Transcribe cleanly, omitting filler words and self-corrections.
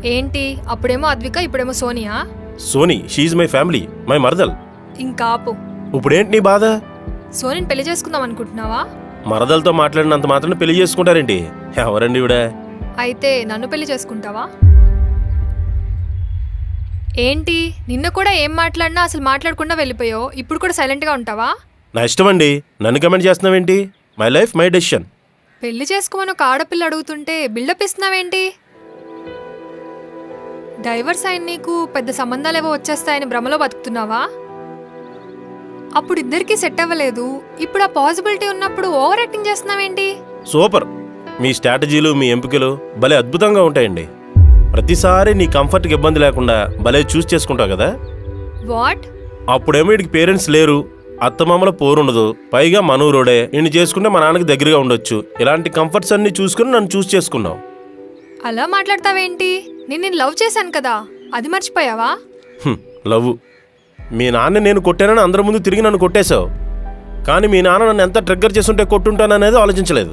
ఏంటి అప్పుడేమో అద్విక ఇప్పుడేమో Sonia? Soni she my family, my మరదల్. ఇంకా ఆపు. ఇప్పుడేంటి నీ బాధ? సోనిని పెళ్లి చేసుకుందాం అనుకుంటున్నావా? మరదలతో మాట్లాడినంత మాత్రం పెళ్లి చేసుకుంటారేంటి? ఎవరండి ఇవిడ? అయితే నన్ను పెళ్లి చేసుకుంటావా? ఏంటి నిన్న కూడా ఏం మాట్లాడినా అసలు మాట్లాడకుండా వెళ్ళిపోయావు, ఇప్పుడు కూడా సైలెంట్గా ఉంటావా? నా ఇష్టం అండి, నన్ను కమెంట్ చేస్తున్నావేంటి? My life my decision. పెళ్లి చేసుకోమని ఒక ఆడపిల్ల అడుగుతుంటే బిల్డప్ ఇస్తున్నావేంటి? డైవర్స్ అయిన నీకు పెద్ద సంబంధాలు ఏవో వచ్చేస్తాయని భ్రమలో బతుకుతున్నావా? అప్పుడు ఇద్దరికీ సెట్ అవ్వలేదు, ఇప్పుడు ఆ పాసిబిలిటీ ఉన్నప్పుడు ఓవర్ యాక్టింగ్ చేస్తున్నావేంటి? సూపర్, మీ స్ట్రాటజీలు మీ ఎంపికలు భలే అద్భుతంగా ఉంటాయండి. ప్రతిసారి నీ కంఫర్ట్కి ఇబ్బంది లేకుండా భలే చూస్ చేసుకుంటావు కదా. వాట్? అప్పుడేమో వీడికి పేరెంట్స్ లేరు, అత్తమామల పోరుండదు, పైగా మనూరోడే, నిన్ను చేసుకుంటే మా నాన్నకి దగ్గరగా ఉండొచ్చు. ఇలాంటి కంఫర్ట్స్ అన్ని చూసుకుని నన్ను చూస్ చేసుకున్నావు. అలా మాట్లాడతావేంటి? నేను లవ్ చేశాను కదా, అది మర్చిపోయావా? లవ్? మీ నాన్న నేను కొట్టానని అందరి ముందు తిరిగి నన్ను కొట్టేశావు, కానీ మీ నాన్న నన్ను ఎంత ట్రిగ్గర్ చేస్తుంటే కొట్టుంటాననేది ఆలోచించలేదు.